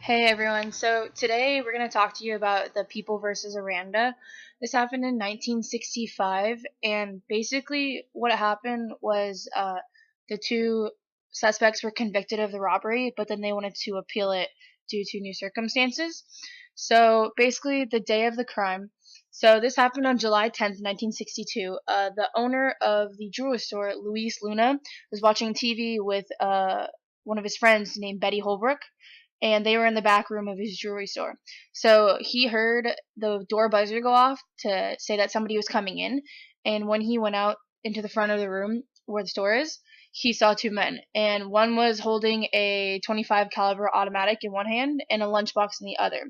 Hey everyone, so today we're going to talk to you about the People versus Aranda. This happened in 1965, and basically what happened was the two suspects were convicted of the robbery, but then they wanted to appeal it due to new circumstances. So basically, the day of the crime, so this happened on July 10th, 1962. The owner of the jewelry store, Luis Luna, was watching TV with one of his friends named Betty Holbrook, and they were in the back room of his jewelry store. So he heard the door buzzer go off to say that somebody was coming in, and when he went out into the front of the room where the store is, he saw two men, and one was holding a 25 caliber automatic in one hand and a lunchbox in the other.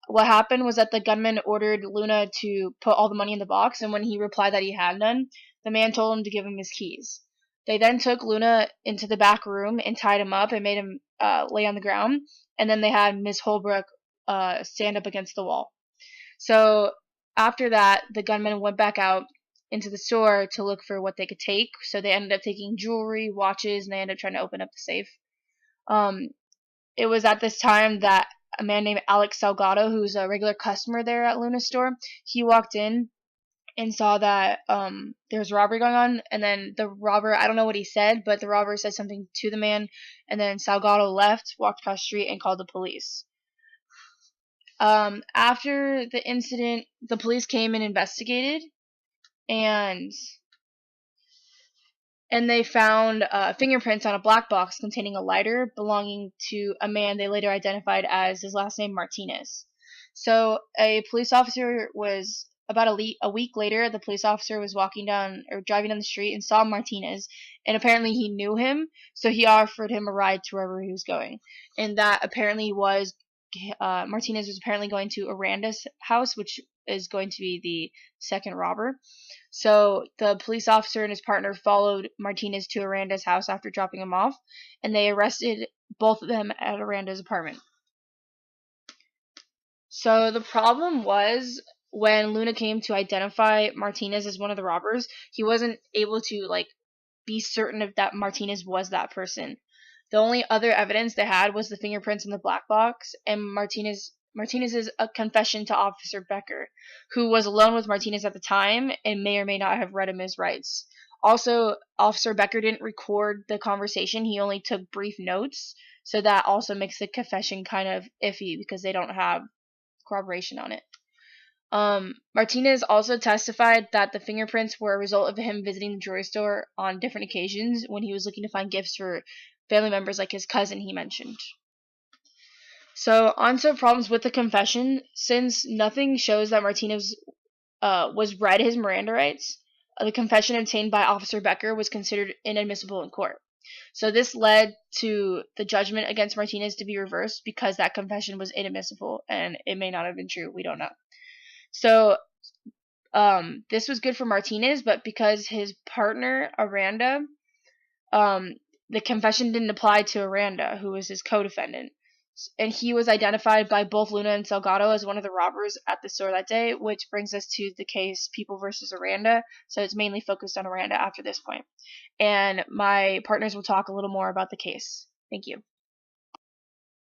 What happened was that the gunman ordered Luna to put all the money in the box, and when he replied that he had none, the man told him to give him his keys. They then took Luna into the back room and tied him up and made him lay on the ground, and then they had Miss Holbrook stand up against the wall. So after that, the gunman went back out into the store to look for what they could take. So they ended up taking jewelry, watches, and they ended up trying to open up the safe. Um, it was at this time that a man named Alex Salgado, who's a regular customer there at Luna's store, he walked in and saw that there was robbery going on, and then the robber, I don't know what he said, but the robber said something to the man, and then Salgado left, walked across the street, and called the police. After the incident, the police came and investigated, and they found fingerprints on a black box containing a lighter belonging to a man they later identified as his last name Martinez. So a police officer was about a week later, the police officer was walking down or driving down the street and saw Martinez, and apparently he knew him, so he offered him a ride to wherever he was going. And that apparently was Martinez was apparently going to Aranda's house, which is going to be the second robber. So the police officer and his partner followed Martinez to Aranda's house after dropping him off, and they arrested both of them at Aranda's apartment. So the problem was when Luna came to identify Martinez as one of the robbers, he wasn't able to be certain if that Martinez was that person. The only other evidence they had was the fingerprints in the black box and Martinez's confession to Officer Becker, who was alone with Martinez at the time and may or may not have read him his rights. Also, Officer Becker didn't record the conversation, he only took brief notes, so that also makes the confession kind of iffy because they don't have corroboration on it. Martinez also testified that the fingerprints were a result of him visiting the jewelry store on different occasions when he was looking to find gifts for family members like his cousin he mentioned. So, on to problems with the confession. Since nothing shows that Martinez was read his Miranda rights, the confession obtained by Officer Becker was considered inadmissible in court. So this led to the judgment against Martinez to be reversed because that confession was inadmissible, and it may not have been true. We don't know. So this was good for Martinez, but because his partner, Aranda, the confession didn't apply to Aranda, who was his co-defendant. And he was identified by both Luna and Salgado as one of the robbers at the store that day, which brings us to the case People versus Aranda. So it's mainly focused on Aranda after this point. And my partners will talk a little more about the case. Thank you.